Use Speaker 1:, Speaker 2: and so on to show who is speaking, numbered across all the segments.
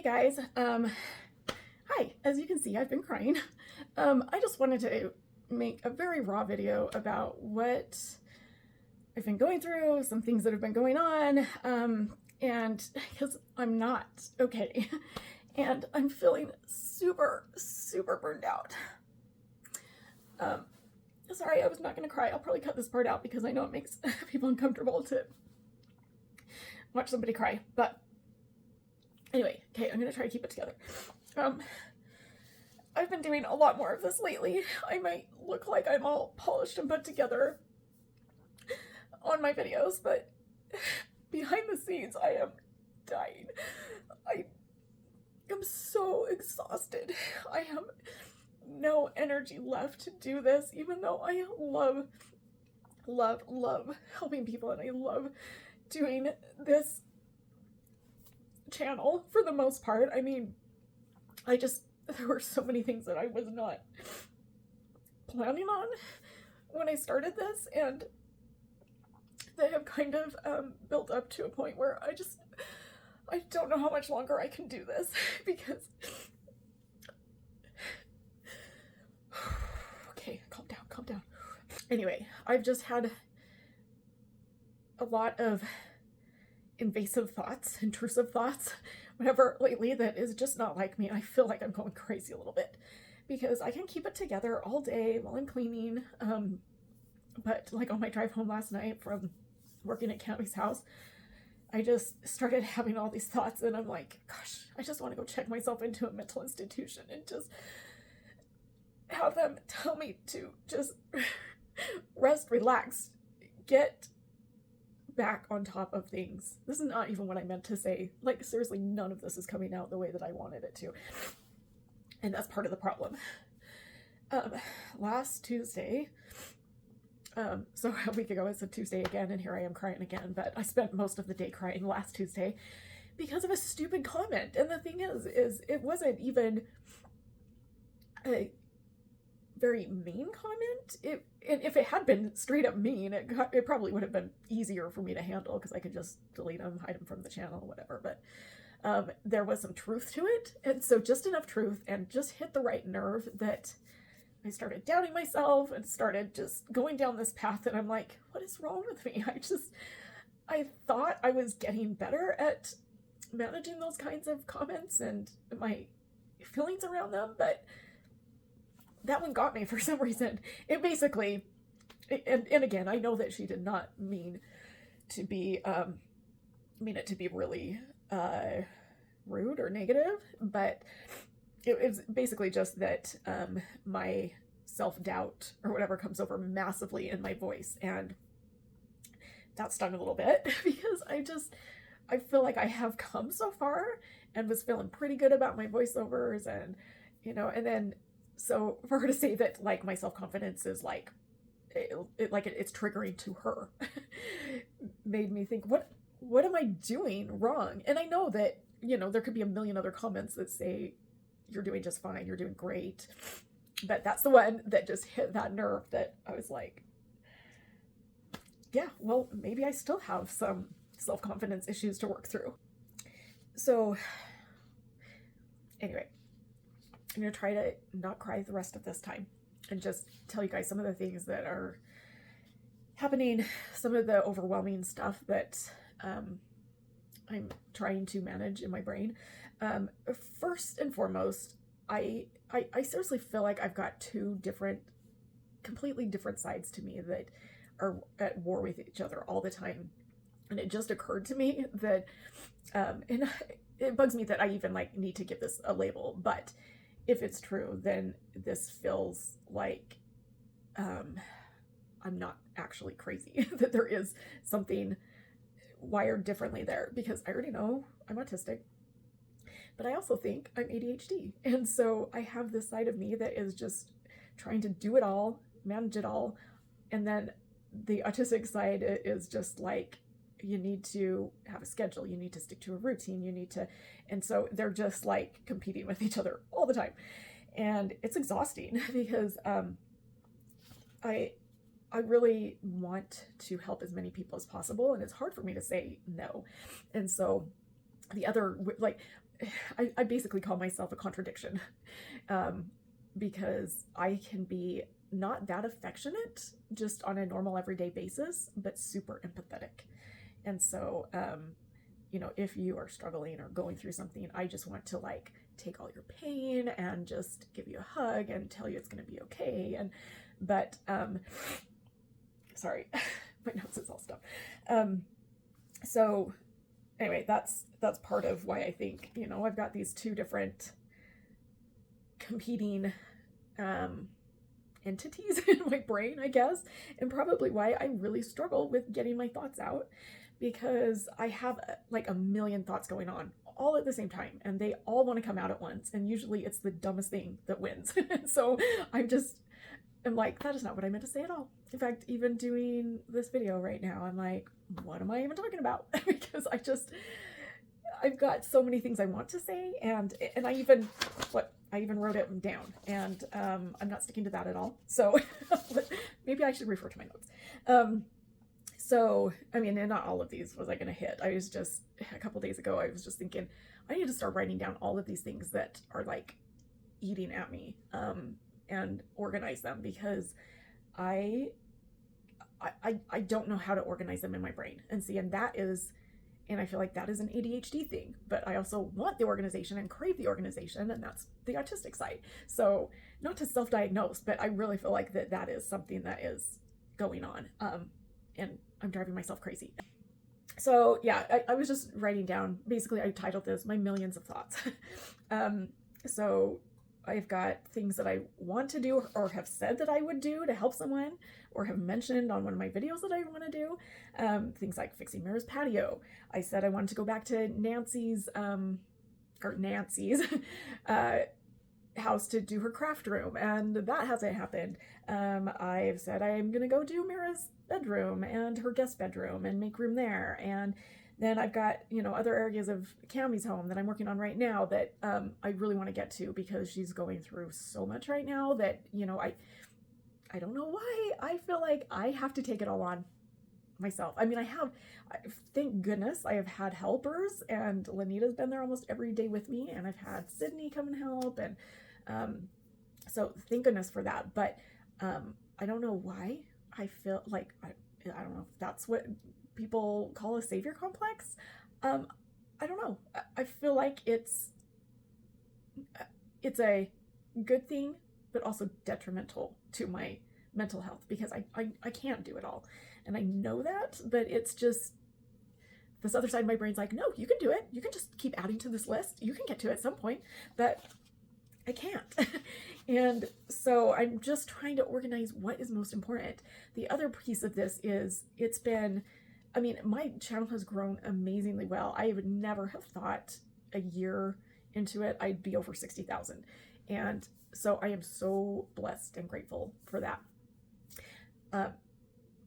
Speaker 1: guys, hi. As you can see, I've been crying. I just wanted to make a very raw video about what I've been going through, some things that have been going on, and because I'm not okay, and I'm feeling super burned out. Sorry, I was not gonna cry. I'll probably cut this part out because I know it makes people uncomfortable to watch somebody cry, but anyway, okay, I'm gonna try to keep it together. I've been doing a lot more of this lately. I might look like I'm all polished and put together on my videos, but behind the scenes, I am dying. I am so exhausted. I have no energy left to do this, even though I love helping people, and I love doing this channel for the most part. I mean, there were so many things that I was not planning on when I started this, and they have kind of built up to a point where I don't know how much longer I can do this because okay, calm down. Anyway, I've just had a lot of invasive thoughts, intrusive thoughts, whatever lately that is just not like me. I feel like I'm going crazy a little bit because I can keep it together all day while I'm cleaning. But like on my drive home last night from working at Cammy's house, I just started having all these thoughts, and I'm like, gosh, I just want to go check myself into a mental institution and just have them tell me to just rest, relax, get back on top of things. This is not even what I meant to say. Like, seriously, none of this is coming out the way that I wanted it to. And that's part of the problem. Last Tuesday, so a week ago it's a Tuesday again, and here I am crying again, but I spent most of the day crying last Tuesday because of a stupid comment. And the thing is it wasn't even a very mean comment. And if it had been straight up mean, it probably would have been easier for me to handle because I could just delete them, hide them from the channel, whatever. But there was some truth to it, and so just enough truth and just hit the right nerve that I started doubting myself and started just going down this path, and I'm like, what is wrong with me? I thought I was getting better at managing those kinds of comments and my feelings around them, but that one got me for some reason. It basically, and again, I know that she did not mean to be, mean it to be really rude or negative, but it was basically just that my self-doubt or whatever comes over massively in my voice, and that stung a little bit because I feel like I have come so far and was feeling pretty good about my voiceovers, and and then so for her to say that like my self-confidence is like it's triggering to her made me think, what am I doing wrong? And I know that there could be a million other comments that say you're doing just fine, you're doing great, but that's the one that just hit that nerve that I was like, yeah, well, maybe I still have some self-confidence issues to work through. So anyway, I'm gonna try to not cry the rest of this time and just tell you guys some of the things that are happening, some of the overwhelming stuff that I'm trying to manage in my brain. First and foremost, I seriously feel like I've got two completely different sides to me that are at war with each other all the time. And it just occurred to me that, and it bugs me that I even like need to give this a label, but if it's true, then this feels like I'm not actually crazy, that there is something wired differently there, because I already know I'm autistic, but I also think I'm ADHD. And so I have this side of me that is just trying to do it all, manage it all. And then the autistic side is just like, you need to have a schedule, you need to stick to a routine, and so they're just like competing with each other all the time. And it's exhausting because I really want to help as many people as possible, and it's hard for me to say no. And so the other, like, I basically call myself a contradiction, because I can be not that affectionate just on a normal everyday basis, but super empathetic. And so, you know, if you are struggling or going through something, I just want to like take all your pain and just give you a hug and tell you it's going to be okay. And, but, sorry, my nose is all stuffed. So anyway, that's part of why I think, you know, I've got these two different competing, entities in my brain, I guess, and probably why I really struggle with getting my thoughts out, because I have like a million thoughts going on all at the same time, and they all want to come out at once, and usually it's the dumbest thing that wins. So I'm like, that is not what I meant to say at all. In fact, even doing this video right now, I'm like, what am I even talking about? Because I've got so many things I want to say, and I even wrote it down, and I'm not sticking to that at all. So maybe I should refer to my notes. So, I mean, and not all of these was I going to hit. I was just, a couple days ago, I was just thinking, I need to start writing down all of these things that are like eating at me, and organize them, because I don't know how to organize them in my brain. And see, and I feel like that is an ADHD thing, but I also want the organization and crave the organization, and that's the autistic side. So not to self-diagnose, but I really feel like that is something that is going on, and I'm driving myself crazy. So yeah, I was just writing down, basically I titled this My Millions of Thoughts. So I've got things that I want to do or have said that I would do to help someone, or have mentioned on one of my videos that I want to do. Things like fixing Mira's patio. I said I wanted to go back to Nancy's house to do her craft room, and that hasn't happened. I've said I'm gonna go do Mira's bedroom and her guest bedroom and make room there. And then I've got, you know, other areas of Cammie's home that I'm working on right now that I really want to get to, because she's going through so much right now that, you know, I don't know why I feel like I have to take it all on myself. I mean, thank goodness I have had helpers, and Lanita's been there almost every day with me, and I've had Sydney come and help, and so thank goodness for that. But I don't know why I feel like, I don't know if that's what people call a savior complex. I don't know. I feel like it's a good thing, but also detrimental to my mental health, because I can't do it all. And I know that, but it's just this other side of my brain's like, no, you can do it. You can just keep adding to this list. You can get to it at some point, but I can't. And so I'm just trying to organize what is most important. The other piece of this is I mean, my channel has grown amazingly well. I would never have thought a year into it I'd be over 60,000. And so I am so blessed and grateful for that.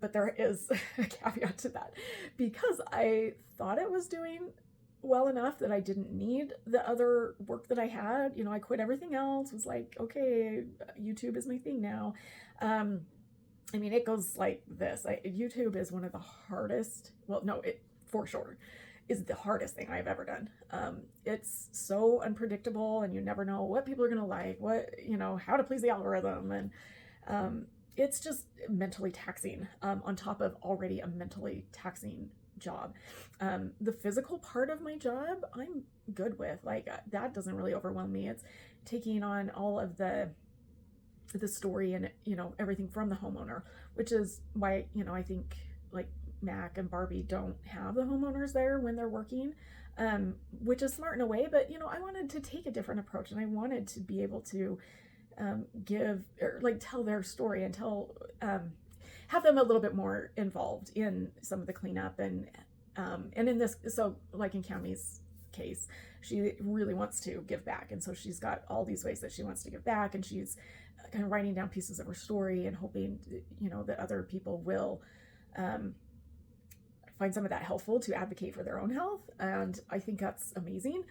Speaker 1: But there is a caveat to that, because I thought it was doing well enough that I didn't need the other work that I had. You know, I quit everything else, was like, okay, YouTube is my thing now. I mean, it goes like this. YouTube is one of the hardest, well, no, it for sure is the hardest thing I've ever done. It's so unpredictable, and you never know what people are going to like, how to please the algorithm. And it's just mentally taxing, on top of already a mentally taxing job. The physical part of my job, I'm good with. Like, that doesn't really overwhelm me. It's taking on all of the story and, everything from the homeowner, which is why, I think like Mac and Barbie don't have the homeowners there when they're working, which is smart in a way. But, I wanted to take a different approach, and I wanted to be able to give, or like tell their story, and have them a little bit more involved in some of the cleanup, and in this, so like in Cammie's case, she really wants to give back, and so she's got all these ways that she wants to give back, and she's kind of writing down pieces of her story and hoping, that other people will find some of that helpful to advocate for their own health. And I think that's amazing.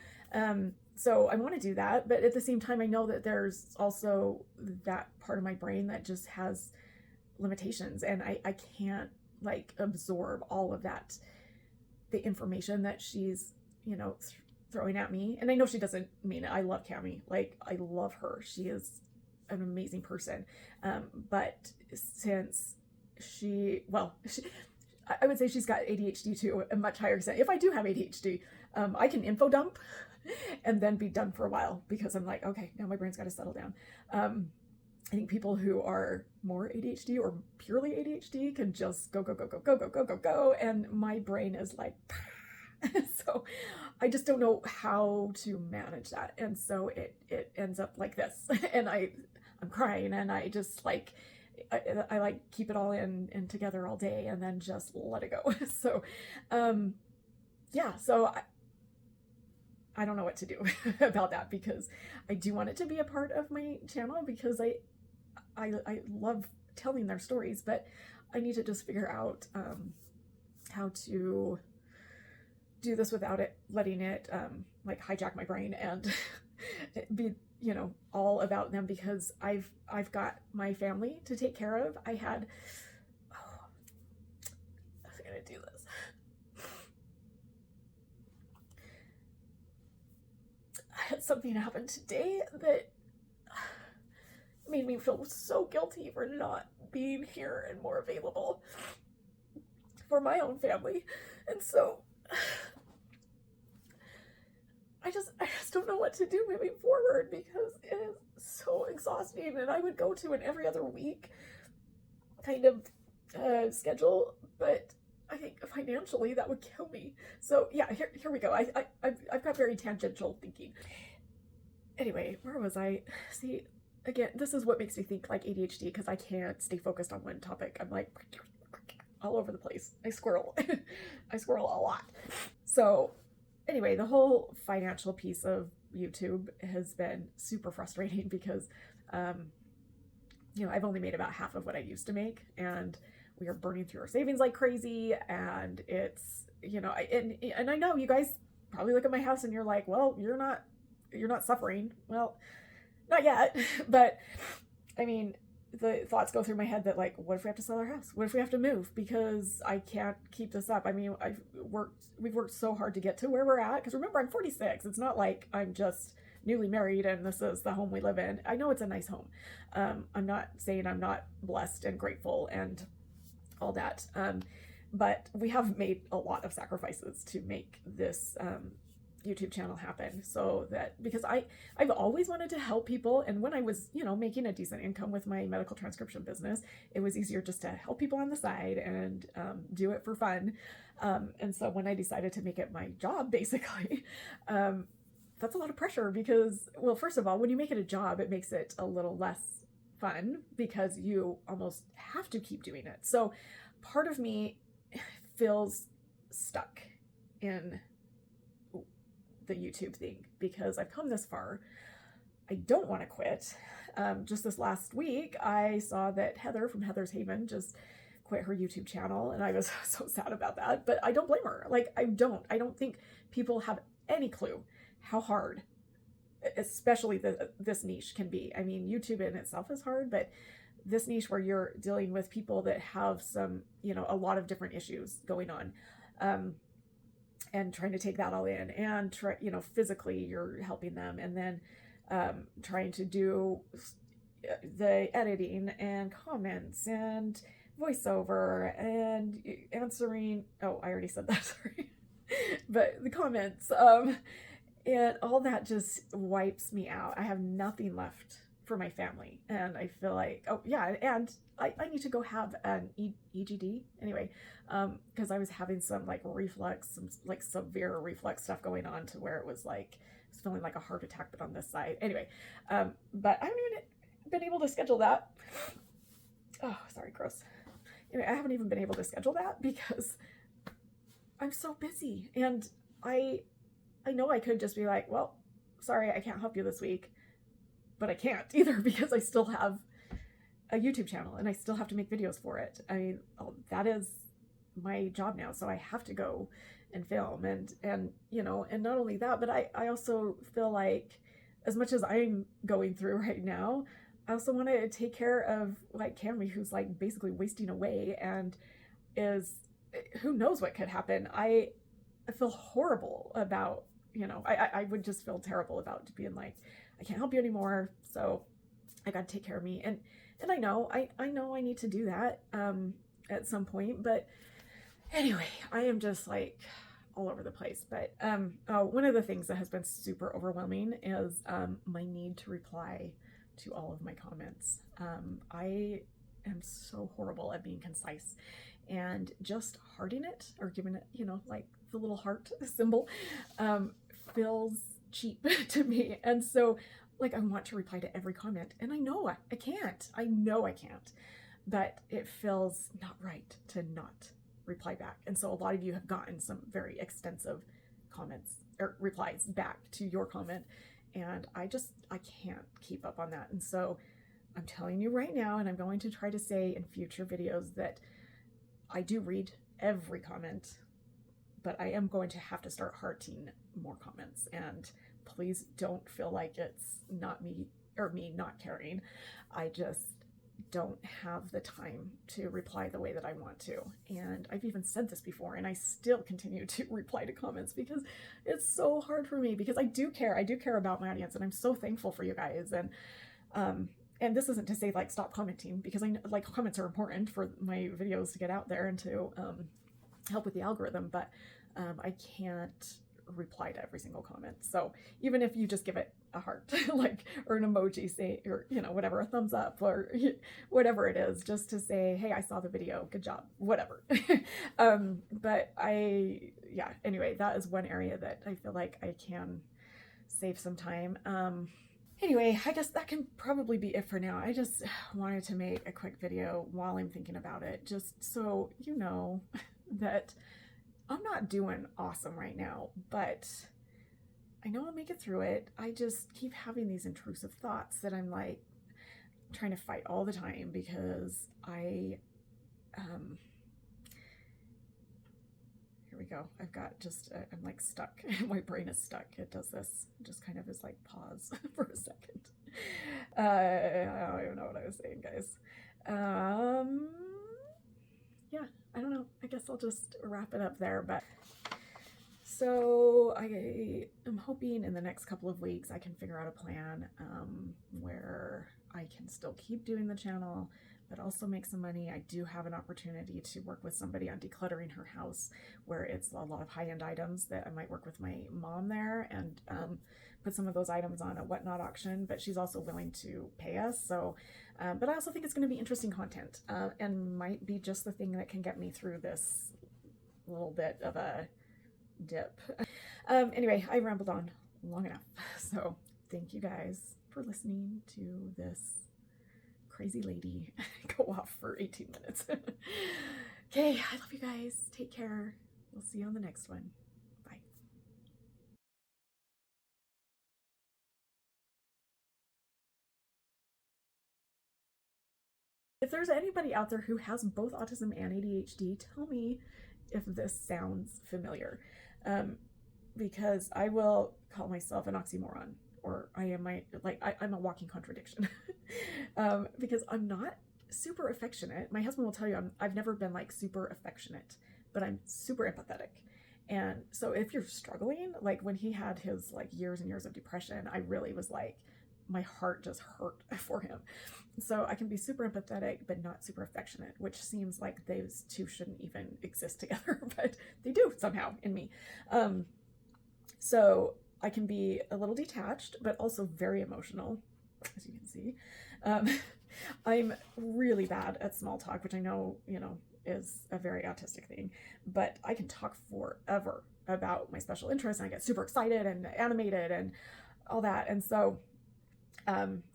Speaker 1: So I want to do that, but at the same time, I know that there's also that part of my brain that just has limitations, and I can't like absorb all of that, the information that she's, throwing at me. And I know she doesn't mean it. I love Cami. Like, I love her. She is an amazing person. But since I would say she's got ADHD to a much higher extent. If I do have ADHD, I can info dump and then be done for a while because I'm like, okay, now my brain's got to settle down. I think people who are more ADHD or purely ADHD can just go, and my brain is like, so I just don't know how to manage that. And so it ends up like this, and I'm crying, and I just like, I like keep it all in together all day and then just let it go. So, yeah, so I don't know what to do about that, because I do want it to be a part of my channel because I love telling their stories, but I need to just figure out how to do this without it letting it like hijack my brain and be, you know, all about them, because I've got my family to take care of. I was gonna do this. I had something happen today that made me feel so guilty for not being here and more available for my own family. And so I just don't know what to do moving forward, because it is so exhausting. And I would go to an every other week kind of schedule, but I think financially that would kill me. So yeah, here we go. I've got very tangential thinking. Anyway, where was I? See, again, this is what makes me think like ADHD, because I can't stay focused on one topic. I'm like all over the place. I squirrel. I squirrel a lot. So anyway, the whole financial piece of YouTube has been super frustrating because, you know, I've only made about half of what I used to make, and we are burning through our savings like crazy. And it's, you know, and I know you guys probably look at my house and you're like, well, you're not suffering. Well, not yet, but I mean, the thoughts go through my head that like, what if we have to sell our house? What if we have to move? Because I can't keep this up. I mean, we've worked so hard to get to where we're at. Because remember, I'm 46. It's not like I'm just newly married and this is the home we live in. I know it's a nice home. I'm not saying I'm not blessed and grateful and all that. But we have made a lot of sacrifices to make this YouTube channel happen, so that, because I've always wanted to help people, and when I was, you know, making a decent income with my medical transcription business, it was easier just to help people on the side and do it for fun. And so when I decided to make it my job, basically, that's a lot of pressure, because, well, first of all, when you make it a job, it makes it a little less fun because you almost have to keep doing it. So part of me feels stuck in the YouTube thing because I've come this far. I don't want to quit. Just this last week, I saw that Heather from Heather's Haven just quit her YouTube channel, and I was so sad about that, but I don't blame her. Like, I don't think people have any clue how hard, especially this niche can be. I mean, YouTube in itself is hard, but this niche where you're dealing with people that have some, you know, a lot of different issues going on, and trying to take that all in, and try, you know, physically you're helping them, and then trying to do the editing and comments and voiceover and answering, oh, I already said that, sorry, but the comments, and all that just wipes me out. I have nothing left for my family, and I feel like, oh yeah, and I need to go have an EGD anyway, because I was having some like reflux, some like severe reflux stuff going on, to where it was like, I was feeling like a heart attack, but on this side anyway. But I haven't even been able to schedule that. Oh, sorry, gross. Anyway, I haven't even been able to schedule that because I'm so busy, and I know I could just be like, well, sorry, I can't help you this week, but I can't either, because I still have a YouTube channel and I still have to make videos for it. I mean, that is my job now, so I have to go and film, and you know, and not only that, but I also feel like, as much as I'm going through right now, I also want to take care of like Camry, who's like basically wasting away, and is, who knows what could happen. I feel horrible about, you know, I would just feel terrible about being like, I can't help you anymore, so I got to take care of me. And I know I need to do that at some point, but anyway, I am just like all over the place. But one of the things that has been super overwhelming is my need to reply to all of my comments. I am so horrible at being concise, and just hearting it or giving it, you know, like the little heart symbol feels cheap to me. And so like I want to reply to every comment, and I know I can't. I know I can't, but it feels not right to not reply back. And so a lot of you have gotten some very extensive comments or replies back to your comment, and I can't keep up on that. And so I'm telling you right now, and I'm going to try to say in future videos, that I do read every comment, but I am going to have to start hearting more comments. And please don't feel like it's not me or me not caring. I just don't have the time to reply the way that I want to. And I've even said this before, and I still continue to reply to comments because it's so hard for me, because I do care about my audience, and I'm so thankful for you guys. And this isn't to say like stop commenting, because I know like comments are important for my videos to get out there and to help with the algorithm, but I can't reply to every single comment. So even if you just give it a heart, like, or an emoji, say, or, you know, whatever, a thumbs up or whatever it is, just to say, hey, I saw the video, good job, whatever. But anyway, that is one area that I feel like I can save some time. Anyway, I guess that can probably be it for now. I just wanted to make a quick video while I'm thinking about it, just so you know that I'm not doing awesome right now, but I know I'll make it through it. I just keep having these intrusive thoughts that I'm like trying to fight all the time, because here we go. I've got just, I'm like stuck. My brain is stuck. It does this, it just kind of is like pause for a second. I don't even know what I was saying, guys. Yeah, I don't know. I guess I'll just wrap it up there. But so I am hoping in the next couple of weeks I can figure out a plan where I can still keep doing the channel, but also make some money. I do have an opportunity to work with somebody on decluttering her house, where it's a lot of high-end items that I might work with my mom there and put some of those items on a whatnot auction, but she's also willing to pay us. So, but I also think it's going to be interesting content and might be just the thing that can get me through this little bit of a dip. Anyway, I rambled on long enough. So thank you guys for listening to this crazy lady go off for 18 minutes. Okay, I love you guys. Take care. We'll see you on the next one. Bye. If there's anybody out there who has both autism and ADHD, tell me if this sounds familiar, because I will call myself an oxymoron, or I'm a walking contradiction, because I'm not super affectionate. My husband will tell you I've never been like super affectionate, but I'm super empathetic. And so if you're struggling, like when he had his like years and years of depression, I really was like, my heart just hurt for him. So I can be super empathetic, but not super affectionate, which seems like those two shouldn't even exist together, but they do somehow in me. So I can be a little detached, but also very emotional, as you can see. I'm really bad at small talk, which I know, you know, is a very autistic thing, but I can talk forever about my special interests, and I get super excited and animated and all that. And so,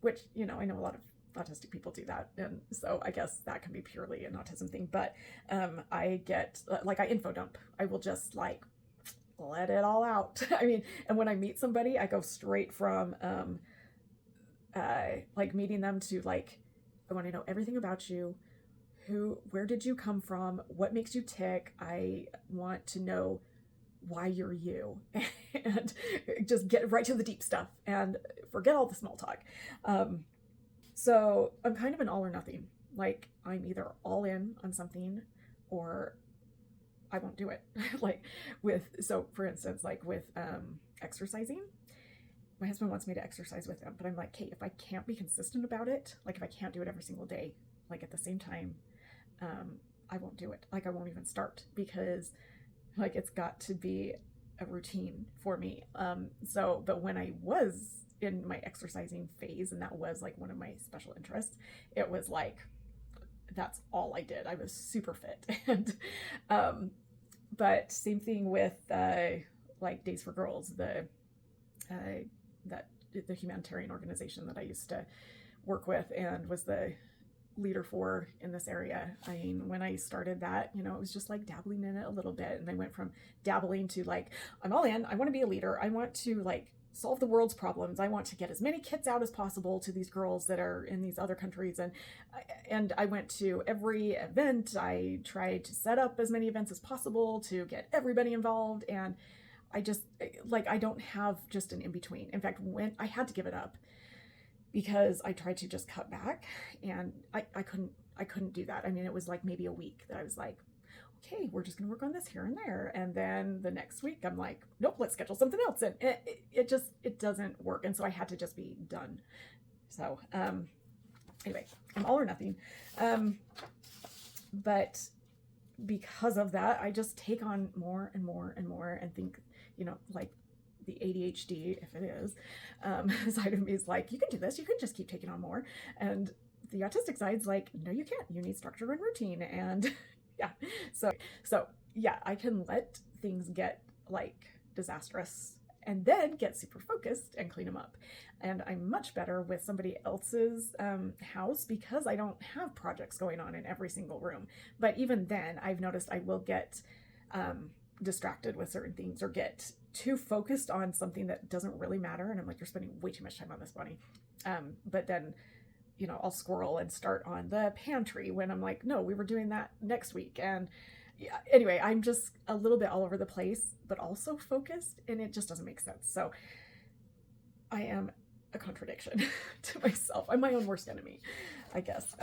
Speaker 1: which, you know, I know a lot of autistic people do that, and so I guess that can be purely an autism thing. But I get like, I info dump. I will just like let it all out. I mean, and when I meet somebody, I go straight from like meeting them to like, I want to know everything about you. Where did you come from? What makes you tick? I want to know why you're you, and just get right to the deep stuff and forget all the small talk. So I'm kind of an all or nothing. Like, I'm either all in on something, or I won't do it. So for instance, like with exercising, my husband wants me to exercise with him, but I'm like, Kate, if I can't be consistent about it, like if I can't do it every single day, like at the same time, I won't do it. Like I won't even start, because like it's got to be a routine for me. But when I was in my exercising phase, and that was like one of my special interests, it was like, that's all I did. I was super fit. And but same thing with like Days for Girls, the humanitarian organization that I used to work with and was the leader for in this area. I mean, when I started that, it was just like dabbling in it a little bit, and I went from dabbling to like, I'm all in. I want to be a leader. I want to like solve the world's problems. I want to get as many kits out as possible to these girls that are in these other countries. And I went to every event. I tried to set up as many events as possible to get everybody involved. And I just like, I don't have just an in-between. In fact, when I had to give it up because I tried to just cut back, and I couldn't do that. I mean, it was like maybe a week that I was like, okay, we're just gonna work on this here and there. And then the next week I'm like, nope, let's schedule something else. And it doesn't work. And so I had to just be done. So anyway, I'm all or nothing. But because of that, I just take on more and more and more, and think, like the ADHD, if it is, side of me is like, you can do this, you can just keep taking on more. And the autistic side's like, no, you can't. You need structure and routine. And yeah, so yeah, I can let things get like disastrous and then get super focused and clean them up. And I'm much better with somebody else's house, because I don't have projects going on in every single room. But even then, I've noticed I will get distracted with certain things, or get too focused on something that doesn't really matter. And I'm like, you're spending way too much time on this, Bunny. But then, I'll squirrel and start on the pantry when I'm like, no, we were doing that next week. And yeah, anyway, I'm just a little bit all over the place, but also focused, and it just doesn't make sense. So I am a contradiction to myself. I'm my own worst enemy, I guess.